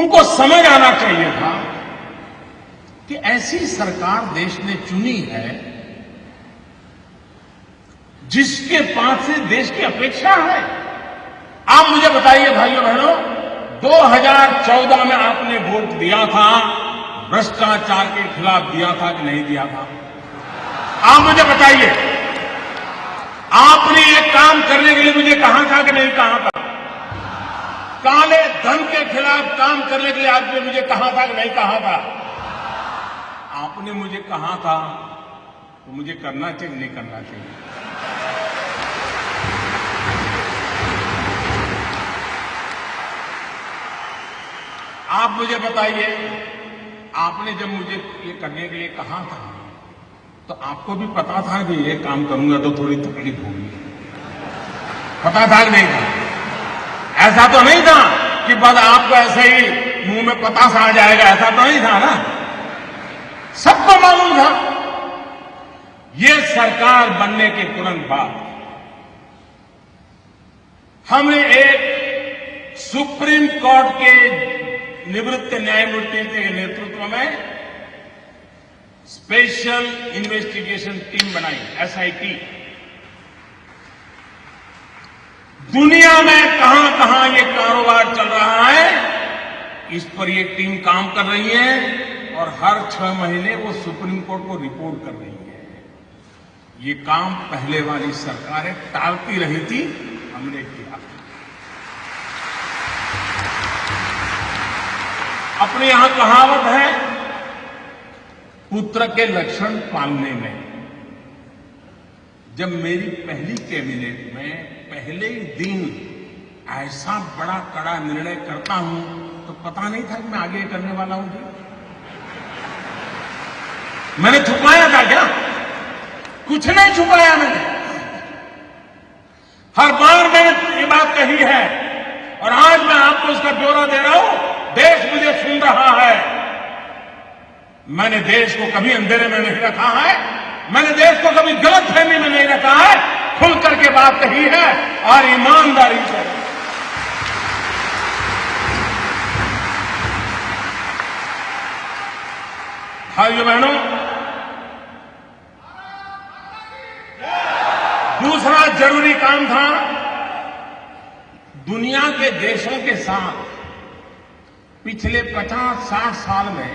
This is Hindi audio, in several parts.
उनको समझ आना चाहिए था कि ऐसी सरकार देश ने चुनी है जिसके पास से देश की अपेक्षा है। आप मुझे बताइए भाइयों बहनों, 2014 में आपने वोट दिया था, भ्रष्टाचार के खिलाफ दिया था कि नहीं दिया था? आप मुझे बताइए, आपने ये काम करने के लिए मुझे कहा था कि नहीं कहा था? काले धन के खिलाफ काम करने के लिए आपने मुझे कहा था कि नहीं कहा था? आपने मुझे कहा था तो मुझे करना चाहिए नहीं करना चाहिए? आप मुझे बताइए, आपने जब मुझे ये करने के लिए कहा था तो आपको भी पता था कि ये काम करूंगा तो थोड़ी तकलीफ होगी? पता था कि नहीं था? ऐसा तो नहीं था कि बस आपको ऐसे ही मुंह में पतासा आ जाएगा, ऐसा तो नहीं था ना? सबको मालूम था। ये सरकार बनने के तुरंत बाद हमने एक सुप्रीम कोर्ट के निवृत्त न्यायमूर्ति के नेतृत्व में स्पेशल इन्वेस्टिगेशन टीम बनाई, एसआईटी। दुनिया में कहां कहां ये कारोबार चल रहा है, इस पर ये टीम काम कर रही है और हर 6 महीने वो सुप्रीम कोर्ट को रिपोर्ट कर रही है। ये काम पहले वाली सरकारें टालती रही थी, हमने किया। अपने यहां कहावत है, पुत्र के लक्षण पालने में। जब मेरी पहली कैबिनेट में पहले ही दिन ऐसा बड़ा कड़ा निर्णय करता हूं तो पता नहीं था कि मैं आगे करने वाला हूं। मैंने छुपाया था क्या? कुछ नहीं छुपाया मैंने। हर बार मैंने ये बात कही है और आज मैं आपको इसका ब्यौरा दे रहा हूं। देश मुझे सुन रहा है। मैंने देश को कभी अंधेरे में नहीं रखा है, मैंने देश को कभी गलतफहमी में नहीं रखा है। खुल करके बात कही है और ईमानदारी से। भाइयों बहनों, दूसरा जरूरी काम था, दुनिया के देशों के साथ पिछले 50-60 साल में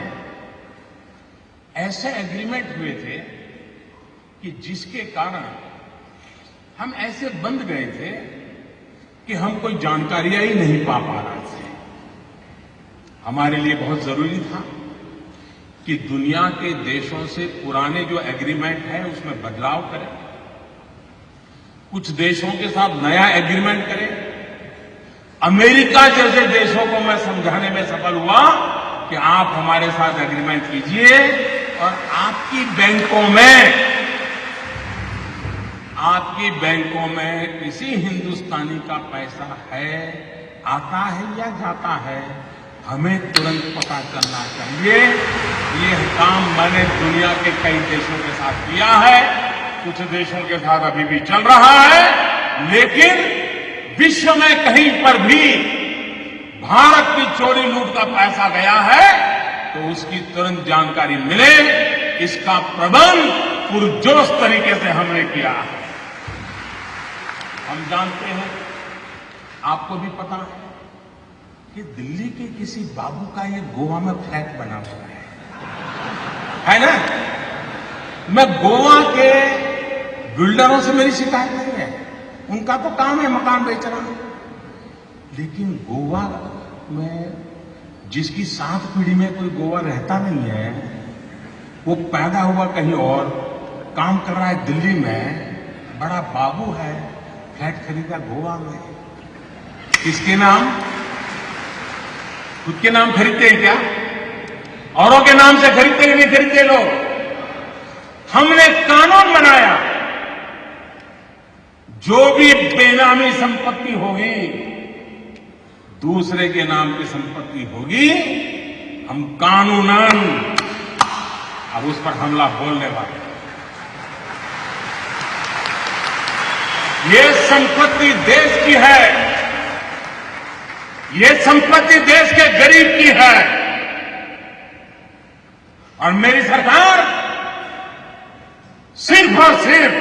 ऐसे एग्रीमेंट हुए थे कि जिसके कारण हम ऐसे बंध गए थे कि हम कोई जानकारियां ही नहीं पा रहे थे। हमारे लिए बहुत जरूरी था कि दुनिया के देशों से पुराने जो एग्रीमेंट है उसमें बदलाव करें, कुछ देशों के साथ नया एग्रीमेंट करें। अमेरिका जैसे देशों को मैं समझाने में सफल हुआ कि आप हमारे साथ एग्रीमेंट कीजिए और आपकी बैंकों में किसी हिंदुस्तानी का पैसा है, आता है या जाता है, हमें तुरंत पता करना चाहिए। ये काम मैंने दुनिया के कई देशों के साथ किया है, कुछ देशों के साथ अभी भी चल रहा है, लेकिन विश्व में कहीं पर भी भारत की चोरी लूट का पैसा गया है तो उसकी तुरंत जानकारी मिले, इसका प्रबंध पुरजोश तरीके से हमने किया है। हम जानते हैं, आपको भी पता है कि दिल्ली के किसी बाबू का ये गोवा में फ्लैट बना हुआ है ना? मैं गोवा के बिल्डरों से मेरी शिकायत नहीं है, उनका तो काम है मकान बेचना, लेकिन गोवा में जिसकी 7 पीढ़ी में कोई गोवा रहता नहीं है, वो पैदा हुआ कहीं और, काम कर रहा है दिल्ली में, बड़ा बाबू है, फ्लैट खरीदा गोवा में। किसके नाम? खुद के नाम खरीदते हैं क्या? औरों के नाम से खरीदते नहीं खरीदते लोग। हमने कानून बनाया, जो भी बेनामी संपत्ति होगी, दूसरे के नाम की संपत्ति होगी, हम कानूनन अब उस पर हमला बोलने वाले। ये संपत्ति देश की है, ये संपत्ति देश के गरीब की है और मेरी सरकार सिर्फ और सिर्फ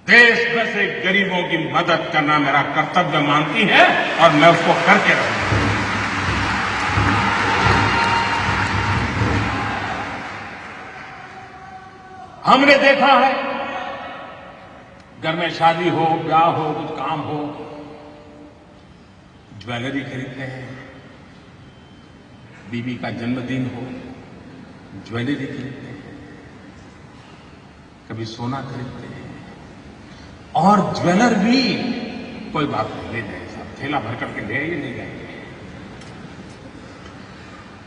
देश में से गरीबों की मदद करना मेरा कर्तव्य मानती है और मैं उसको करके रहूंगा। हमने देखा है घर में शादी हो, ब्याह हो, कुछ काम हो, ज्वेलरी खरीदते हैं। बीबी का जन्मदिन हो, ज्वेलरी खरीदते हैं। कभी सोना खरीदते हैं और ज्वेलर भी कोई बात नहीं, ले जाए साहब, थैला भर करके ले आइए, नहीं जाएंगे।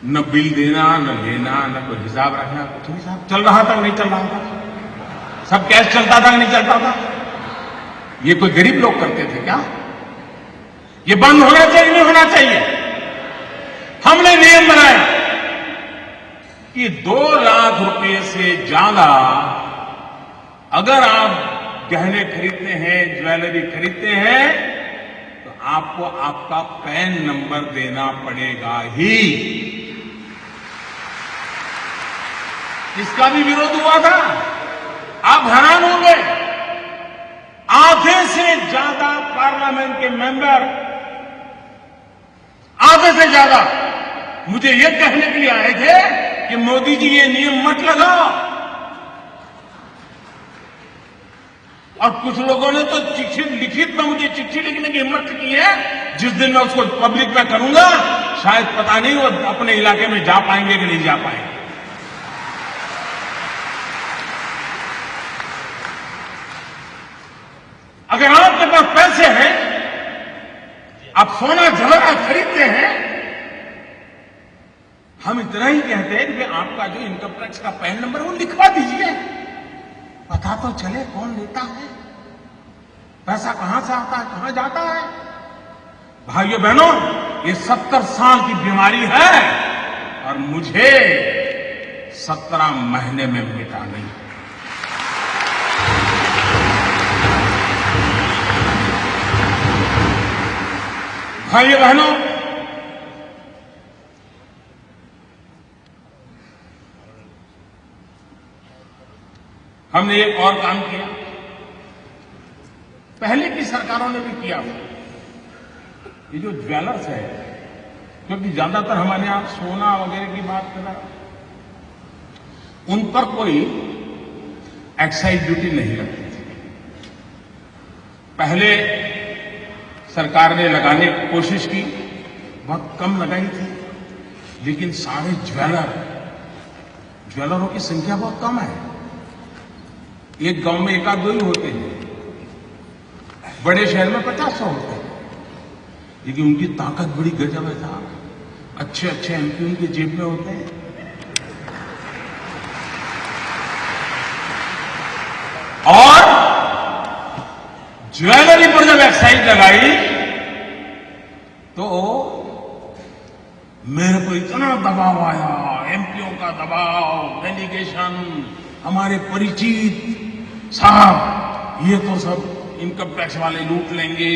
न बिल देना, न लेना, न कोई हिसाब रखना, कुछ नहीं साहब। चल रहा था नहीं चल रहा था, सब कैश चलता था नहीं चलता था। ये कोई गरीब लोग करते थे क्या? ये बंद होना चाहिए, नहीं होना चाहिए? हमने नियम बनाया कि 2 लाख रुपए से ज्यादा अगर आप गहने खरीदते हैं, ज्वेलरी खरीदते हैं, तो आपको आपका पैन नंबर देना पड़ेगा ही। इसका भी विरोध हुआ था। आप हैरान होंगे, आधे से ज्यादा पार्लियामेंट के मेंबर, आधे से ज्यादा मुझे यह कहने के लिए आए थे कि मोदी जी ये नियम मत लगाओ। और कुछ लोगों ने तो चिट्ठी लिखित में मुझे चिट्ठी लिखने की हिम्मत की है। जिस दिन मैं उसको पब्लिक में करूंगा, शायद पता नहीं वो अपने इलाके में जा पाएंगे कि नहीं जा पाएंगे। अगर आपके पास पैसे हैं, आप सोना जवेरात खरीदते हैं, हम इतना ही कहते हैं कि आपका जो इनकम टैक्स का पैन नंबर वो लिखवा दीजिए, पता तो चले कौन लेता है, पैसा कहां से आता है, कहां जाता है। भाइयों बहनों, ये 70 साल की बीमारी है और मुझे 17 महीने में मिटा नहीं। भाइयों बहनों, हमने एक और काम किया, पहले की सरकारों ने भी किया। ये जो ज्वेलर्स है, क्योंकि ज्यादातर हमारे यहां सोना वगैरह की बात कर रहा, उन पर कोई एक्साइज ड्यूटी नहीं लगती थी। पहले सरकार ने लगाने की कोशिश की, बहुत कम लगाई थी, लेकिन सारे ज्वेलरों की संख्या बहुत कम है। एक गांव में 1-2 ही होते हैं, बड़े शहर में 50 होते हैं, लेकिन उनकी ताकत बड़ी गजब है साहब। अच्छे अच्छे एमपी उनके जेब में होते हैं। और ज्वेलरी पर जब एक्साइज लगाई तो मेरे को इतना दबाव आया, एमपीओ का दबाव, डेलीगेशन, हमारे परिचित, साहब ये तो सब इनकम टैक्स वाले लूट लेंगे,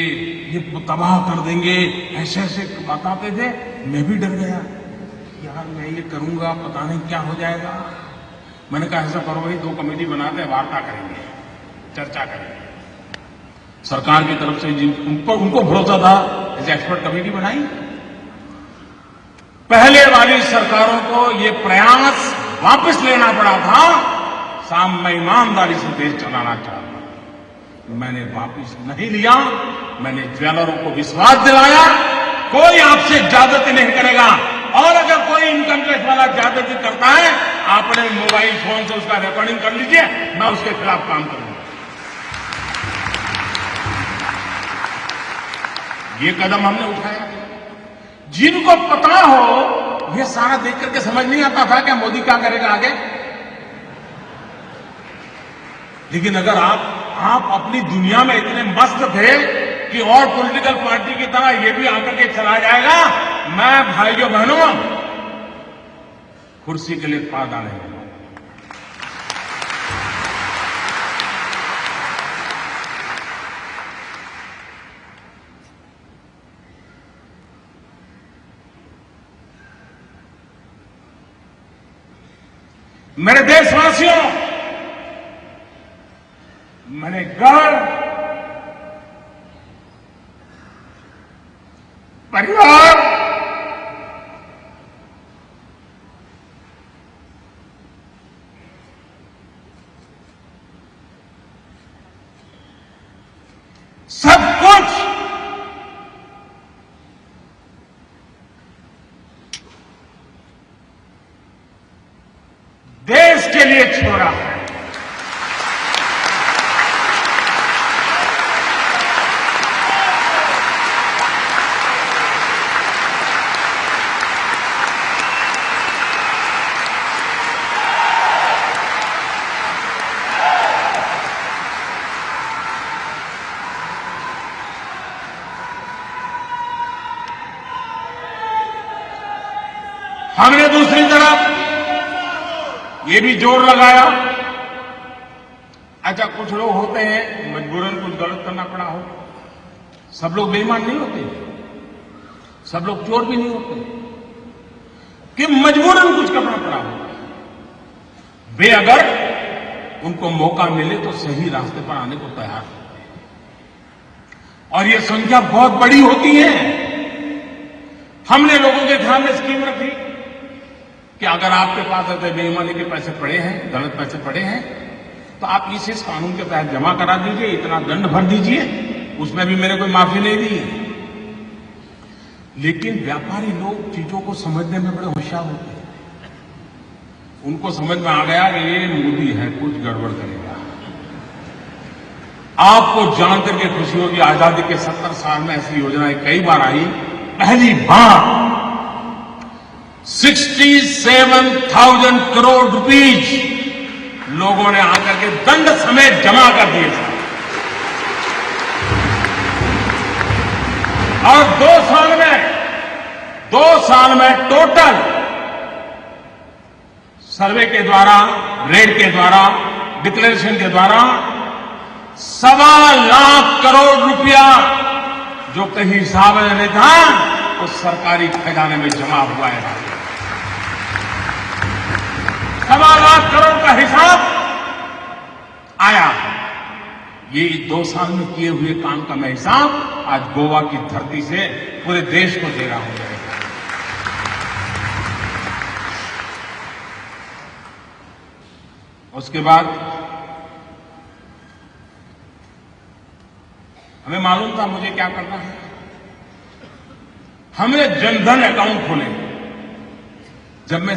ये तबाह कर देंगे, ऐसे ऐसे बताते थे। मैं भी डर गया, यार मैं ये करूंगा पता नहीं क्या हो जाएगा। मैंने कहा ऐसा करो भाई, 2 कमेटी बनाते हैं, वार्ता करेंगे, चर्चा करेंगे। सरकार की तरफ से उनको भरोसा था, जैसे एक्सपर्ट कमेटी बनाई। पहले वाली सरकारों को ये प्रयास वापस लेना पड़ा था। साहब मैं ईमानदारी से देश चलाना चाहता हूं, मैंने वापस नहीं लिया। मैंने ज्वेलरों को विश्वास दिलाया, कोई आपसे ज्यादती नहीं करेगा, और अगर कोई इनकम टैक्स वाला ज्यादती करता है, आपने मोबाइल फोन से उसका रिकॉर्डिंग कर लीजिए, मैं उसके खिलाफ काम करूंगा। ये कदम हमने उठाया। जिनको पता हो, ये सारा देख करके समझ नहीं आता था क्या मोदी क्या करेगा आगे। लेकिन अगर आप अपनी दुनिया में इतने मस्त थे कि और पॉलिटिकल पार्टी की तरह ये भी आकर के चला जाएगा, मैं भाइयों बहनों कुर्सी के लिए पार डालेंगे। मेरे देशवासियों, मैंने घर, परिवार, सब कुछ देश के लिए छोड़ा है। हमने दूसरी तरफ ये भी जोर लगाया, अच्छा कुछ लोग होते हैं मजबूरन कुछ गलत करना पड़ा हो, सब लोग बेईमान नहीं होते, सब लोग चोर भी नहीं होते, कि मजबूरन कुछ करना पड़ा हो, वे अगर उनको मौका मिले तो सही रास्ते पर आने को तैयार होते हैं। और ये संख्या बहुत बड़ी होती है। हमने लोगों के ध्यान में स्कीम रखी कि अगर आपके पास अगर बेईमानी के पैसे पड़े हैं, गलत पैसे पड़े हैं, तो आप इस कानून के तहत जमा करा दीजिए, इतना दंड भर दीजिए, उसमें भी मैंने कोई माफी नहीं दी। लेकिन व्यापारी लोग चीजों को समझने में बड़े होशियार होते हैं। उनको समझ में आ गया कि ये मोदी है, कुछ गड़बड़ करेगा। आपको जानकर के खुशी होगी, आजादी के 70 साल में ऐसी योजनाएं कई बार आई, पहली बार 67,000 करोड़ रुपीज लोगों ने आकर के दंड समेत जमा कर दिए थे। और 2 साल में टोटल सर्वे के द्वारा, रेड के द्वारा, डिक्लेरेशन के द्वारा 1.25 लाख करोड़ रुपया जो कहीं हिसाब में नहीं था, वो सरकारी खजाने में जमा हुआ है। 1.25 लाख करोड़ का हिसाब आया। ये 2 साल में किए हुए काम का मैं हिसाब आज गोवा की धरती से पूरे देश को दे रहा हूं। उसके बाद हमें मालूम था मुझे क्या करना है। हमने जनधन अकाउंट खोले। जब मैं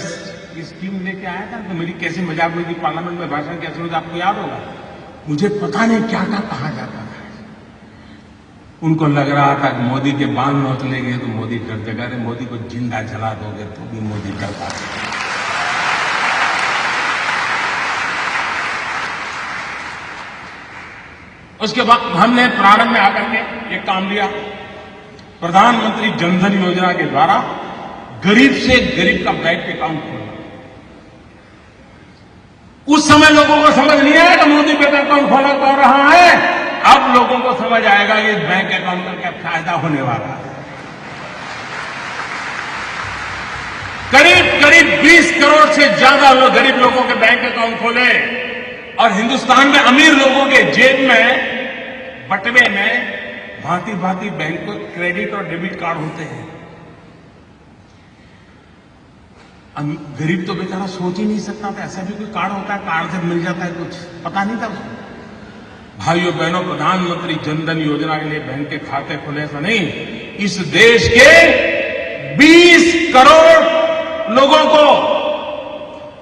ये स्कीम लेके आया था तो मेरी कैसी मजाक हुई थी, पार्लियामेंट में भाषण कैसे हुई, आपको याद होगा। मुझे पता नहीं क्या क्या कहा जाता था। उनको लग रहा था कि मोदी के बाल नोचलेंगे तो मोदी डर जाएगा, अरे मोदी को जिंदा जला दोगे तो भी मोदी डरता है। उसके बाद हमने प्रारंभ में आकर के ये काम लिया, प्रधानमंत्री जनधन योजना के द्वारा गरीब से गरीब का बैंक अकाउंट खोलना। उस समय लोगों को समझ नहीं आया कि मोदी बैंक अकाउंट खोला कर रहा है। अब लोगों को समझ आएगा कि बैंक अकाउंट का क्या फायदा होने वाला है। करीब करीब 20 करोड़ से ज्यादा गरीब लोगों के बैंक अकाउंट खोले और हिंदुस्तान में अमीर लोगों के जेब में, बटवे में भांति भांति बैंक को क्रेडिट और डेबिट कार्ड होते हैं। गरीब तो बेचारा सोच ही नहीं सकता था ऐसा भी कोई कार्ड होता है, कार्ड से मिल जाता है, कुछ पता नहीं था उसको। भाइयों बहनों, प्रधानमंत्री जनधन योजना के लिए बैंक के खाते खुले, ऐसा नहीं, इस देश के 20 करोड़ लोगों को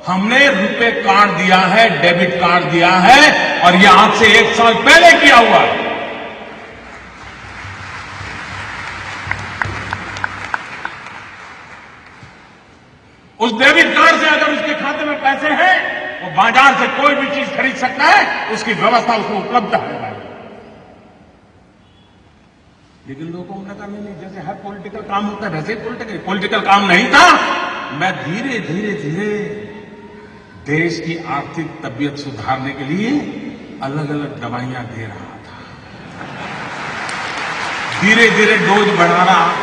हमने रुपए कार्ड दिया है, डेबिट कार्ड दिया है, और यह आज से 1 साल पहले किया हुआ है। उस डेबिट कार्ड से अगर उसके खाते में पैसे हैं, वो बाजार से कोई भी चीज खरीद सकता है, उसकी व्यवस्था उसको उपलब्ध है। लेकिन लोगों को लगा नहीं, जैसे हर पॉलिटिकल काम होता है वैसे ही पॉलिटिकल काम नहीं था। मैं धीरे धीरे धीरे देश की आर्थिक तबीयत सुधारने के लिए अलग अलग दवाइयां दे रहा था, धीरे धीरे डोज बढ़ा रहा,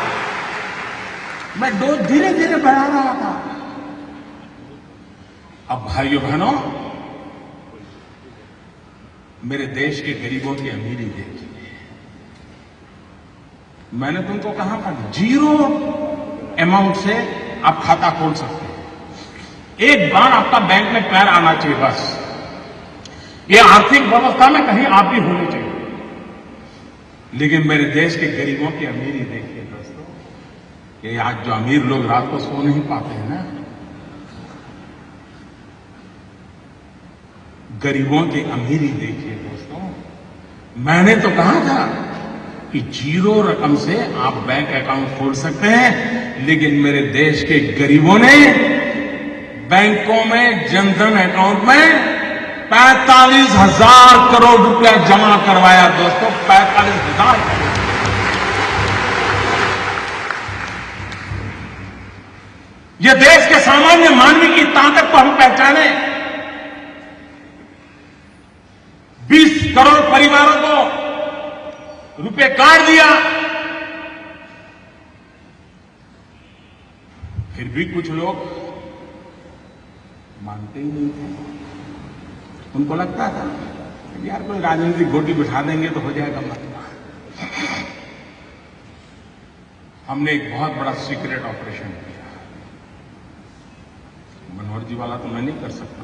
मैं डोज धीरे धीरे बढ़ा रहा था। अब भाइयों बहनों, मेरे देश के गरीबों की अमीरी देखिए। मैंने तुमको कहा था, जीरो अमाउंट से आप खाता खोल सकते हैं। एक बार आपका बैंक में पैर आना चाहिए बस। ये आर्थिक व्यवस्था में कहीं आप भी होनी चाहिए। लेकिन मेरे देश के गरीबों की अमीरी देखिए दोस्तों। ये आज जो अमीर लोग रात को सो नहीं पाते हैं ना, गरीबों की अमीरी देखिए दोस्तों। मैंने तो कहा था कि जीरो रकम से आप बैंक अकाउंट खोल सकते हैं, लेकिन मेरे देश के गरीबों ने बैंकों में जनधन अकाउंट में 45,000 करोड़ रुपया जमा करवाया दोस्तों। 45,000 करोड़। यह देश के सामान्य मानवी की ताकत को हम पहचाने। 20 करोड़ परिवारों को रुपए कार्ड दिया, फिर भी कुछ लोग मानते ही नहीं थे। उनको लगता था यार कोई राजनीतिक गोटी बिठा देंगे तो हो जाएगा मसला। हमने एक बहुत बड़ा सीक्रेट ऑपरेशन किया। मनोहर जी वाला तो मैं नहीं कर सकता।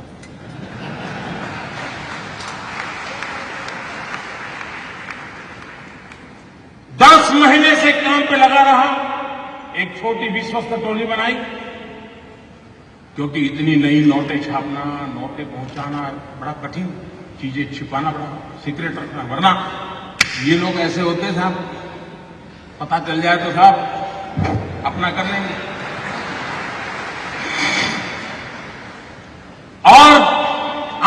दस महीने से काम पे लगा रहा। एक छोटी विश्वस्त टोली बनाई, क्योंकि इतनी नई नोटें छापना, नोटें पहुंचाना बड़ा कठिन, चीजें छिपाना बड़ा सीक्रेट रखना, वरना ये लोग ऐसे होते साहब, पता चल जाए तो साहब अपना कर लेंगे। और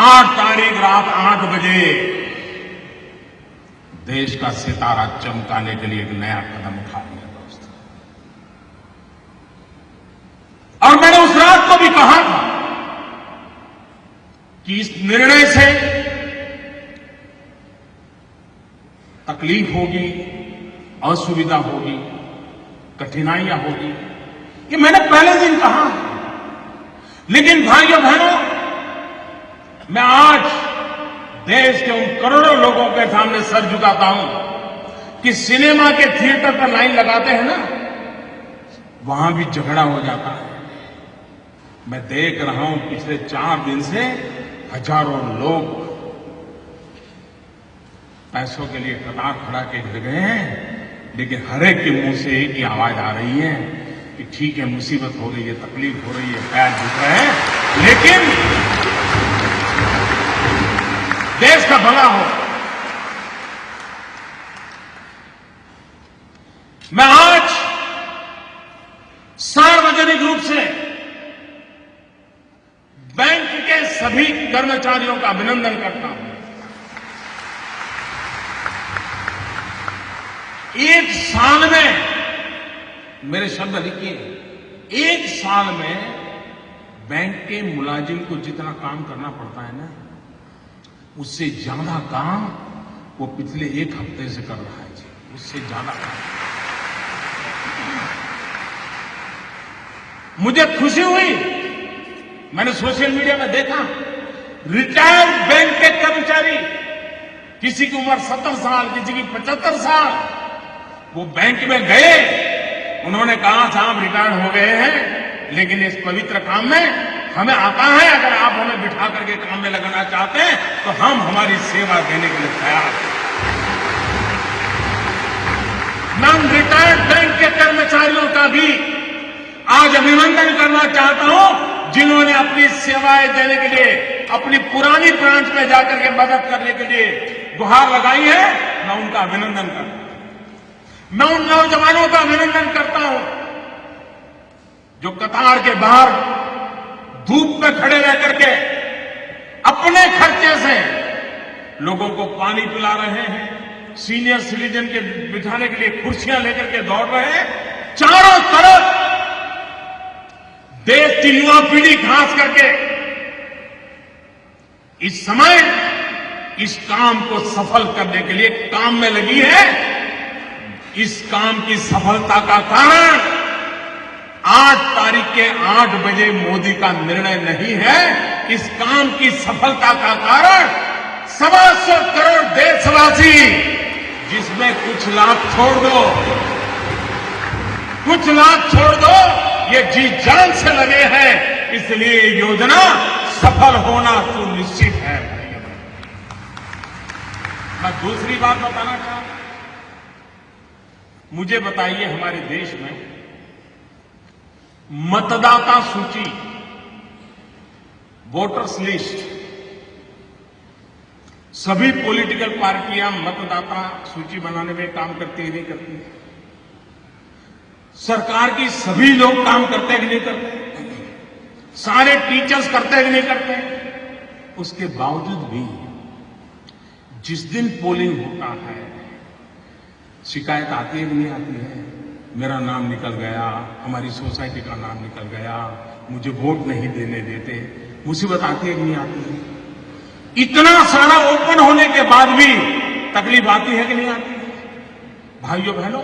8 तारीख रात 8 बजे देश का सितारा चमकाने के लिए एक नया कदम उठा लिया दोस्त। और मैंने उस रात को भी कहा था कि इस निर्णय से तकलीफ होगी, असुविधा होगी, कठिनाइयां होगी, ये मैंने पहले दिन कहा। लेकिन भाइयों बहनों, मैं आज देश के उन करोड़ों लोगों के सामने सर झुकाता हूं कि सिनेमा के थिएटर पर लाइन लगाते हैं ना, वहां भी झगड़ा हो जाता है। मैं देख रहा हूं पिछले 4 दिन से हजारों लोग पैसों के लिए कतार खड़ा के गिर गए हैं, लेकिन हर एक के मुंह से एक ही आवाज आ रही है कि ठीक है, मुसीबत हो रही है, तकलीफ हो रही है, पैर झुक रहे हैं, लेकिन देश का भला हो। मैं आज सार्वजनिक रूप से बैंक के सभी कर्मचारियों का अभिनंदन करता हूं। एक साल में, मेरे शब्द लिखिए, एक साल में बैंक के मुलाजिम को जितना काम करना पड़ता है ना, उससे ज्यादा काम वो पिछले 1 हफ्ते से कर रहा है जी, उससे ज्यादा काम। मुझे खुशी हुई, मैंने सोशल मीडिया में देखा, रिटायर्ड बैंक के कर्मचारी, किसी की उम्र 70 साल, किसी की 75 साल, वो बैंक में गए, उन्होंने कहा साहब रिटायर्ड हो गए हैं, लेकिन इस पवित्र काम में हमें आता है, अगर आप हमें बिठा करके काम में लगाना चाहते हैं तो हम हमारी सेवा देने के लिए तैयार हैं। मैं उन रिटायर्ड बैंक के कर्मचारियों का भी आज अभिनंदन करना चाहता हूं, जिन्होंने अपनी सेवाएं देने के लिए अपनी पुरानी ब्रांच में जाकर के मदद करने के लिए गुहार लगाई है। मैं उनका अभिनंदन करता हूं। मैं उन नौजवानों का अभिनंदन करता हूं जो कतार के बाहर धूप में खड़े रह करके अपने खर्चे से लोगों को पानी पिला रहे हैं, सीनियर सिटीजन के बिठाने के लिए कुर्सियां लेकर के दौड़ रहे हैं। चारों तरफ देश की युवा पीढ़ी खास करके इस समय इस काम को सफल करने के लिए काम में लगी है। इस काम की सफलता का कारण 8 तारीख के 8 बजे मोदी का निर्णय नहीं है इस काम की सफलता का कारण 125 करोड़ देशवासी, जिसमें कुछ लाख छोड़ दो, ये जी जान से लगे हैं, इसलिए ये योजना सफल होना सुनिश्चित है। मैं दूसरी बात बताना चाहता हूं, मुझे बताइए, हमारे देश में मतदाता सूची, वोटर्स लिस्ट, सभी पॉलिटिकल पार्टियां मतदाता सूची बनाने में काम करती है नहीं करती? सरकार की सभी लोग काम करते हैं कि नहीं करते? सारे टीचर्स करते हैं कि नहीं करते? उसके बावजूद भी जिस दिन पोलिंग होता है, शिकायत आती है कि नहीं आती है? मेरा नाम निकल गया, हमारी सोसाइटी का नाम निकल गया, मुझे वोट नहीं देने देते। मुसीबत आती है कि नहीं आती है? इतना सारा ओपन होने के बाद भी तकलीफ आती है कि नहीं आती है? भाइयों बहनों,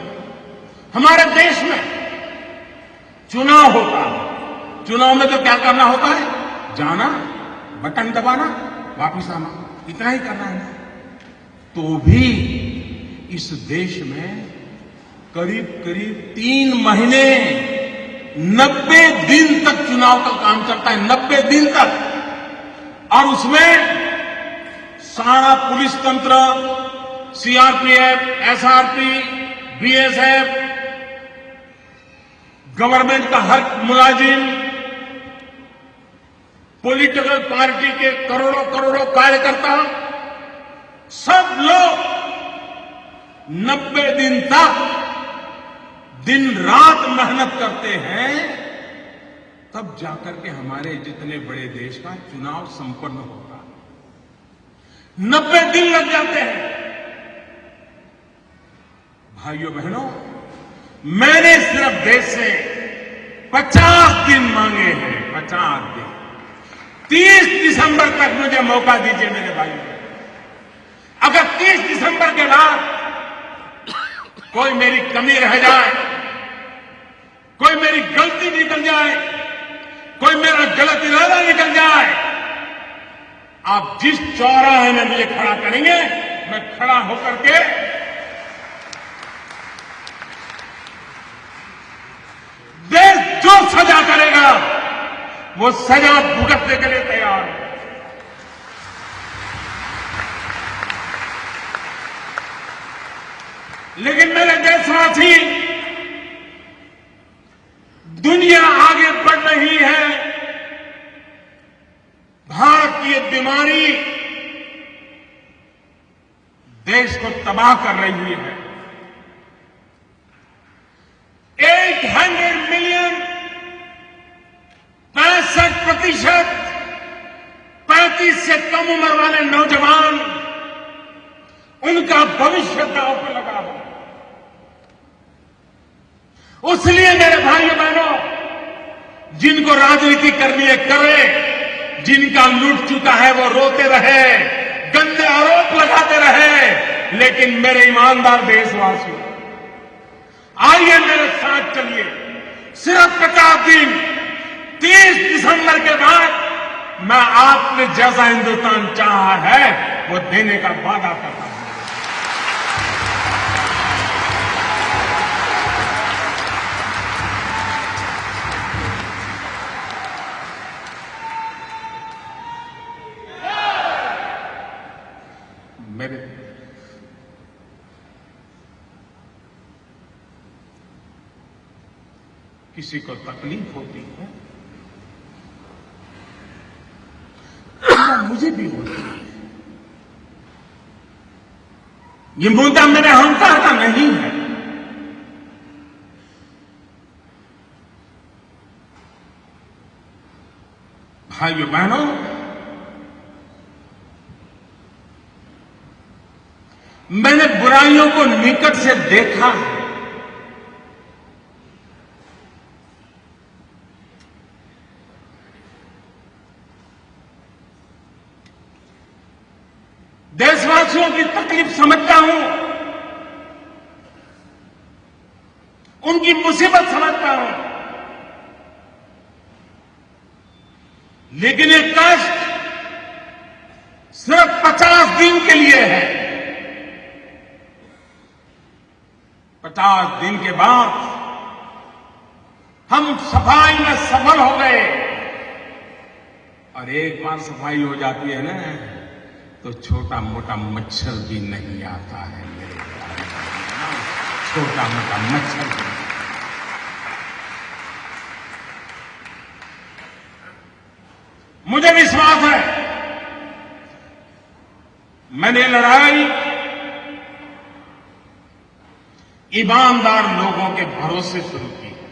हमारे देश में चुनाव होता है। चुनाव में तो क्या करना होता है? जाना, बटन दबाना, वापिस आना, इतना ही करना है। तो भी इस देश में करीब करीब 3 महीने 90 दिन तक चुनाव का काम चलता है, 90 दिन तक। और उसमें सारा पुलिस तंत्र, सीआरपीएफ, एसआरपी, बीएसएफ, गवर्नमेंट का हर मुलाजिम, पॉलिटिकल पार्टी के करोड़ों करोड़ों कार्यकर्ता, सब लोग 90 दिन तक दिन रात मेहनत करते हैं, तब जाकर के हमारे जितने बड़े देश का चुनाव संपन्न होगा। 90 दिन लग जाते हैं। भाइयों बहनों, मैंने सिर्फ देश से 50 दिन मांगे हैं, 50 दिन। 30 दिसंबर तक मुझे मौका दीजिए मेरे भाइयों। अगर 30 दिसंबर के बाद कोई मेरी कमी रह जाए, कोई मेरी गलती निकल जाए, कोई मेरा गलत इरादा निकल जाए, आप जिस चौराहे में मुझे खड़ा करेंगे, मैं खड़ा होकर के देश जो सजा करेगा वो सजा भुगतने के लिए तैयार है। लेकिन मेरे देशवासी, दुनिया आगे बढ़ रही है, भारत की ये बीमारी देश को तबाह कर रही है। 800 मिलियन, 65%, 35 से कम उम्र वाले नौजवान, उनका भविष्य दांव पर लगा हो। इसलिए मेरे भाइयों बहनों, जिनको राजनीति करनी है करे, जिनका लूट चुका है वो रोते रहे, गंदे आरोप लगाते रहे, लेकिन मेरे ईमानदार देशवासियों, आइए मेरे साथ चलिए। सिर्फ 50 दिन, 30 दिसंबर के बाद मैं आपने जैसा हिंदुस्तान चाहा है वो देने का वादा करता हूं। मेरे किसी को तकलीफ होती है, मुझे भी होती है। ये मुद्दा मेरे अहंकार का नहीं है। भाइयों बहनों, मैंने बुराइयों को निकट से देखा है। देशवासियों की तकलीफ समझता हूं, उनकी मुसीबत समझता हूं, लेकिन ये कष्ट 50 दिन के लिए है। 50 दिन के बाद हम सफाई में सफल हो गए। और एक बार सफाई हो जाती है ना, तो छोटा मोटा मच्छर भी नहीं आता है मेरे ख्याल में। छोटा मोटा मच्छर भी। मुझे विश्वास है मैंने लड़ाई ईमानदार लोगों के भरोसे शुरू की है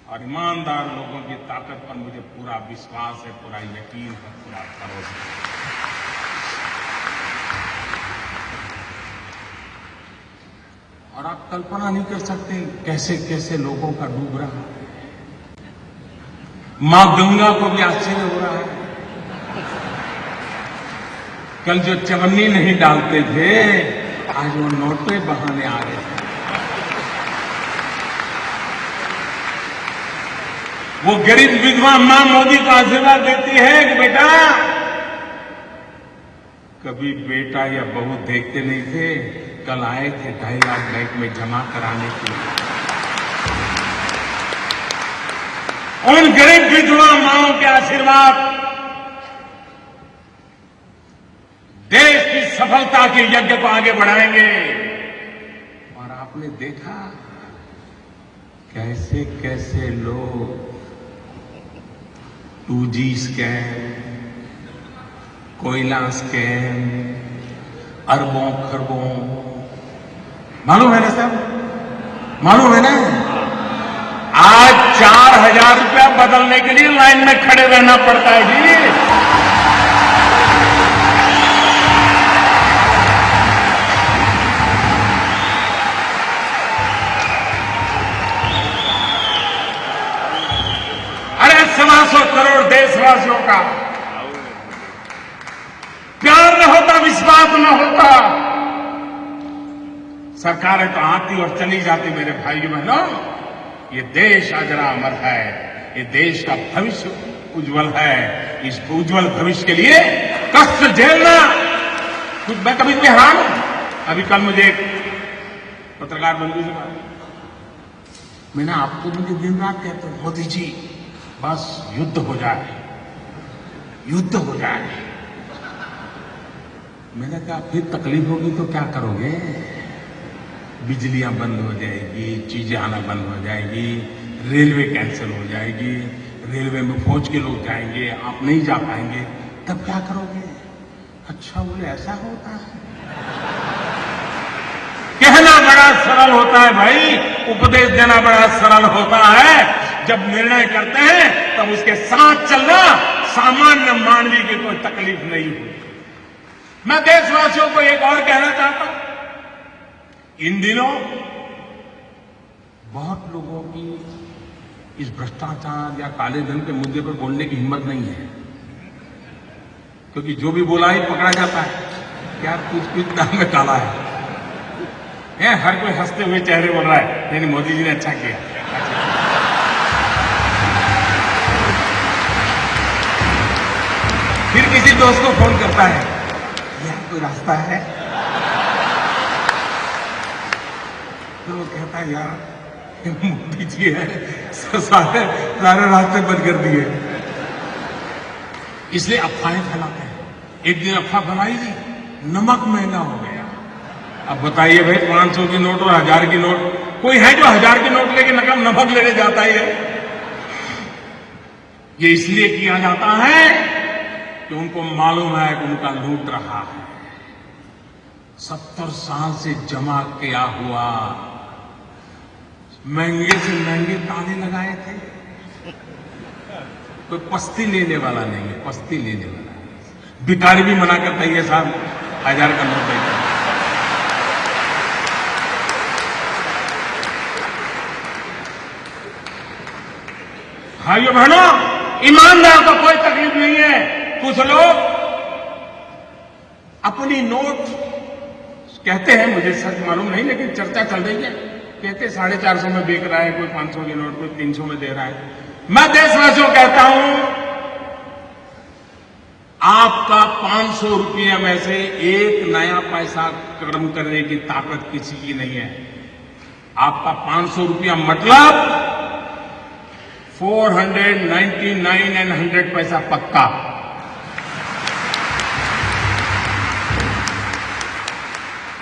और ईमानदार लोगों की ताकत पर मुझे पूरा विश्वास है, पूरा यकीन है, पूरा भरोसा है। और आप कल्पना नहीं कर सकते कैसे कैसे लोगों का डूब रहा है। मां गंगा को भी आश्चर्य हो रहा है। कल जो चवन्नी नहीं डालते थे, आज वो नोटे बहाने आ रहे थे। वो गरीब विधवा मां मोदी को आशीर्वाद देती है कि बेटा, कभी बेटा या बहू देखते नहीं थे, कल आए थे 2.5 लाख बैंक में जमा कराने के लिए। उन गरीब विधवा माओं के आशीर्वाद देश की सफलता के यज्ञ को आगे बढ़ाएंगे। और आपने देखा कैसे कैसे लोग 2G स्कैम, कोयला स्कैम, अरबों खरबों, मालूम है ना साहब, मालूम है ना। आज 4,000 रुपया बदलने के लिए लाइन में खड़े रहना पड़ता है जी। अरे 125 करोड़ देशवासियों का प्यार न होता, विश्वास न होता, सरकारें तो आती और चली जाती। मेरे भाइयों बहनों, ये देश अजरा अमर है। ये देश का भविष्य उज्जवल है। इस उज्जवल भविष्य के लिए कष्ट झेलना, कुछ मैं कभी भी हैरान हूं। अभी कल मुझे एक पत्रकार बंधु से बात, मैंने आपको मुझे दिन रात कहते हैं मोदी जी बस युद्ध हो जाए, युद्ध हो जाए। मैंने कहा फिर तकलीफ होगी तो क्या करोगे? बिजलियां बंद हो जाएगी, चीजें आना बंद हो जाएगी, रेलवे कैंसिल हो जाएगी, रेलवे में फौज के लोग जाएंगे, आप नहीं जा पाएंगे, तब क्या करोगे? अच्छा बोले ऐसा होता है। कहना बड़ा सरल होता है भाई, उपदेश देना बड़ा सरल होता है। जब निर्णय करते हैं तब उसके साथ चलना सामान्य मानवीय की कोई तकलीफ नहीं हुई। मैं देशवासियों को एक और कहना चाहता हूं, इन दिनों बहुत लोगों की इस भ्रष्टाचार या काले धन के मुद्दे पर बोलने की हिम्मत नहीं है, क्योंकि जो भी बोला ही पकड़ा जाता है। क्या कुछ दाम में काला है। हर कोई हंसते हुए चेहरे बोल रहा है नहीं मोदी जी ने अच्छा किया। फिर किसी दोस्त को फोन करता है, यार कोई रास्ता है? तो वो कहता है यार मोदी जी है, सारे रास्ते बंद कर दिए। इसलिए अफवाहें फैलाते हैं। एक दिन अफवाह फैलाई थी, नमक महंगा हो गया। अब बताइए भाई, 500 की नोट और 1000 की नोट, कोई है जो 1000 की नोट लेके नमक लेने जाता है? ये इसलिए किया जाता है कि उनको मालूम है कि उनका लूट रहा है। 70 साल से जमा किया हुआ महंगे से महंगे ताले लगाए थे। कोई पस्ती लेने वाला नहीं है, पस्ती लेने वाला। भिखारी भी मना करता है, ये साहब 1000 का नोट है। भाइयों बहनों, ईमानदार को कोई तकलीफ नहीं है। कुछ लोग अपनी नोट कहते हैं, मुझे सच मालूम नहीं, लेकिन चर्चा चल रही है, कहते 450 में बेच रहा है, कोई 500 की नोट, कोई 300 में दे रहा है। मैं देशवासियों कहता हूं, आपका 500 रुपये में से एक नया पैसा कम करने की ताकत किसी की नहीं है। आपका 500 रुपया मतलब 499 एंड 100 पैसा पक्का।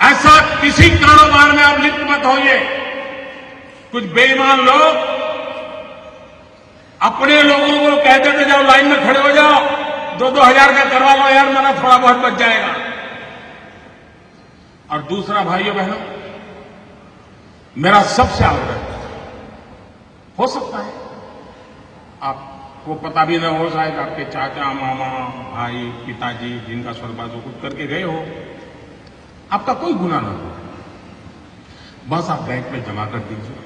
ऐसा किसी कारोबार में आप लिप्त मत होइए। कुछ बेईमान लोग अपने लोगों को कहते थे जाओ लाइन में खड़े हो जाओ, 2-2 हजार का करवा लो यार, मेरा थोड़ा बहुत बच जाएगा। और दूसरा, भाइयों बहनों, मेरा सबसे आग्रह हो सकता है आपको पता भी न हो, शायद आपके चाचा, मामा, भाई, पिताजी जिनका स्वर्गवास हो कुछ करके गए हो, आपका कोई गुनाह ना हो, बस आप बैंक में जमा कर दीजिए,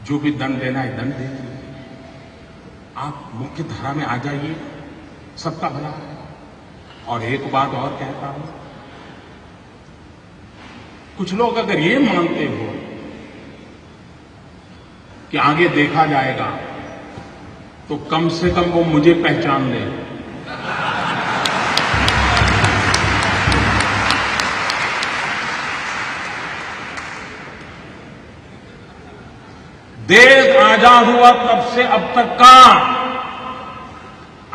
जो भी दंड देना है दंड दीजिए, आप मुख्य धारा में आ जाइए, सबका भला है। और एक बात और कहता हूं, कुछ लोग अगर ये मानते हो कि आगे देखा जाएगा, तो कम से कम वो मुझे पहचान ले। देश आजाद हुआ तब से अब तक का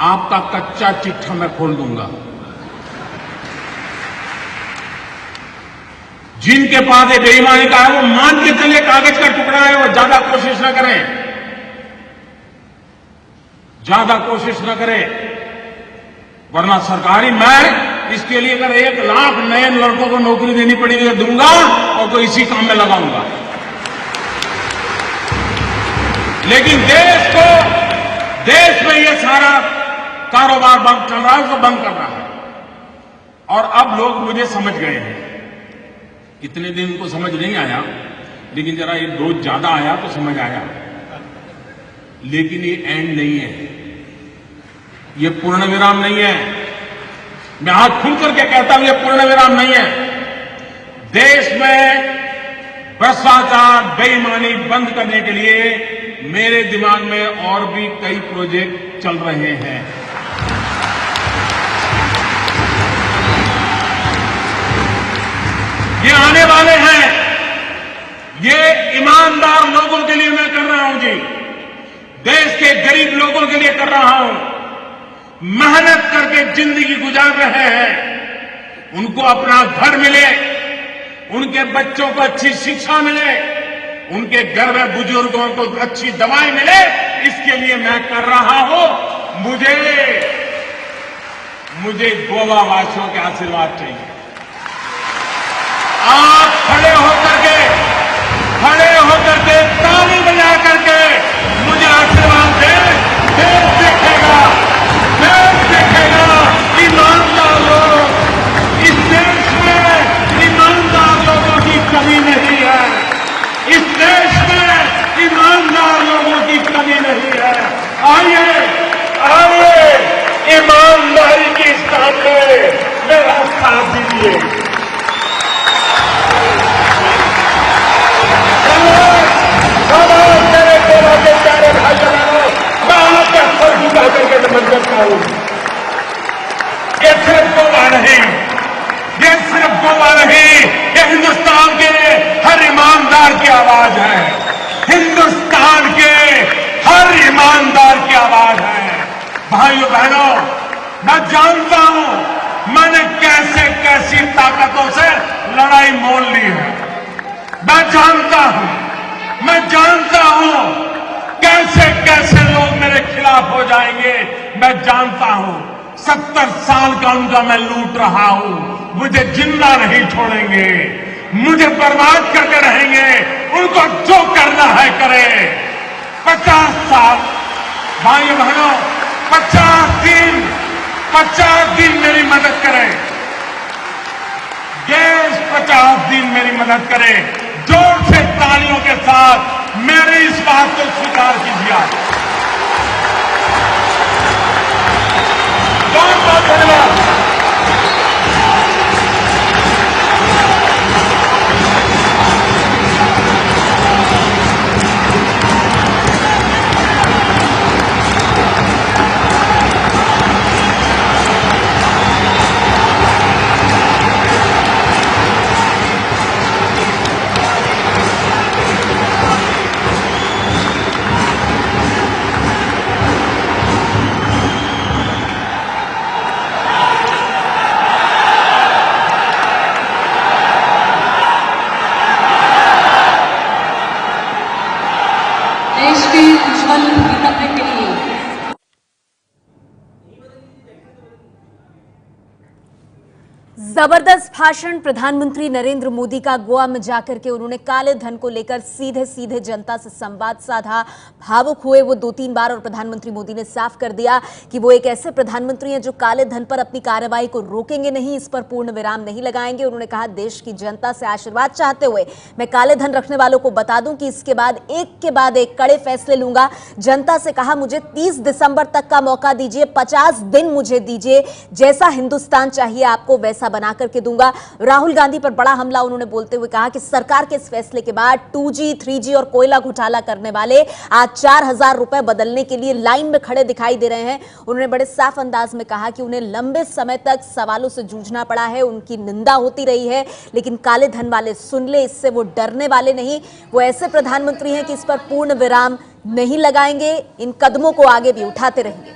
आपका कच्चा चिट्ठा मैं खोल दूंगा। जिनके पास ये बेईमानी का है वो मान के चले कागज का टुकड़ा है, वो ज्यादा कोशिश न करें, ज्यादा कोशिश न करें, वरना सरकारी मैं इसके लिए अगर 1 लाख नए लड़कों को नौकरी देनी पड़ेगी तो दूंगा और तो इसी काम में लगाऊंगा। लेकिन देश में ये सारा कारोबार बंद चल रहा है, उसको बंद करना है। और अब लोग मुझे समझ गए हैं। इतने दिन उनको समझ नहीं आया, लेकिन जरा ये डोज ज्यादा आया तो समझ आया। लेकिन ये एंड नहीं है, ये पूर्ण विराम नहीं है। मैं हाथ खुल करके कहता हूं, ये पूर्ण विराम नहीं है। देश में भ्रष्टाचार, बेईमानी बंद करने के लिए मेरे दिमाग में और भी कई प्रोजेक्ट चल रहे हैं। ये आने वाले हैं, ये ईमानदार लोगों के लिए मैं कर रहा हूं जी, देश के गरीब लोगों के लिए कर रहा हूं, मेहनत करके जिंदगी गुजार रहे हैं, उनको अपना घर मिले, उनके बच्चों को अच्छी शिक्षा मिले, उनके घर में बुजुर्गों को अच्छी दवाई मिले, इसके लिए मैं कर रहा हूं। मुझे गोवा वासियों के आशीर्वाद चाहिए। आप खड़े होकर के ताली बजा करके मुझे आशीर्वाद दें। देश देखेगा ईमानदार लोग। इस देश में ईमानदार लोगों की कमी नहीं है, इस देश में ईमानदार लोगों की कमी नहीं है। आइए ईमानदारी की स्थान में मेरा साथ दीजिए। मेरे गोवा के प्यारे भाई बहनों, मैं आपके सर झुका करके नमन करता हूं। ये सिर्फ गोवा नहीं, ये हिंदुस्तान के हर ईमानदार की आवाज है। हिंदुस्तान के हर ईमानदार की आवाज है। भाइयों बहनों, मैं जानता हूं मैंने कैसी ताकतों से लड़ाई मोल ली है। मैं जानता हूं कैसे लोग मेरे खिलाफ हो जाएंगे। मैं जानता हूं 70 साल का उनका मैं लूट रहा हूं। मुझे जिंदा नहीं छोड़ेंगे, मुझे बर्बाद करके रहेंगे। उनको जो करना है करें। 50 साल भाइयों बहनों, 50 दिन मेरी मदद करें। देश 50 दिन मेरी मदद करे। जोर से तालियों के साथ मेरे इस बात को स्वीकार कीजिए। बहुत बहुत धन्यवाद। जबरदस्त भाषण प्रधानमंत्री नरेंद्र मोदी का गोवा में जाकर के उन्होंने काले धन को लेकर सीधे सीधे जनता से संवाद साधा। भावुक हुए वो 2-3 बार और प्रधानमंत्री मोदी ने साफ कर दिया कि वो एक ऐसे प्रधानमंत्री हैं जो काले धन पर अपनी कार्रवाई को रोकेंगे नहीं, इस पर पूर्ण विराम नहीं लगाएंगे। उन्होंने कहा, देश की जनता से आशीर्वाद चाहते हुए मैं काले धन रखने वालों को बता दूं कि इसके बाद एक कड़े फैसले लूंगा। जनता से कहा, मुझे 30 दिसंबर तक का मौका दीजिए, 50 दिन मुझे दीजिए, जैसा हिंदुस्तान चाहिए आपको वैसा बना करके दूंगा। राहुल गांधी पर बड़ा हमला उन्होंने बोलते हुए कहा कि सरकार के इस फैसले के बाद 2G, 3G और कोयला घोटाला करने वाले आज 4,000 रुपए बदलने के लिए लाइन में खड़े दिखाई दे रहे हैं। उन्होंने बड़े साफ अंदाज में कहा कि उन्हें लंबे समय तक सवालों से जूझना पड़ा है, उनकी निंदा होती रही है, लेकिन काले धन वाले सुन ले, इससे वो डरने वाले नहीं। वो ऐसे प्रधानमंत्री हैं कि इस पर पूर्ण विराम नहीं लगाएंगे, इन कदमों को आगे भी उठाते रहेंगे।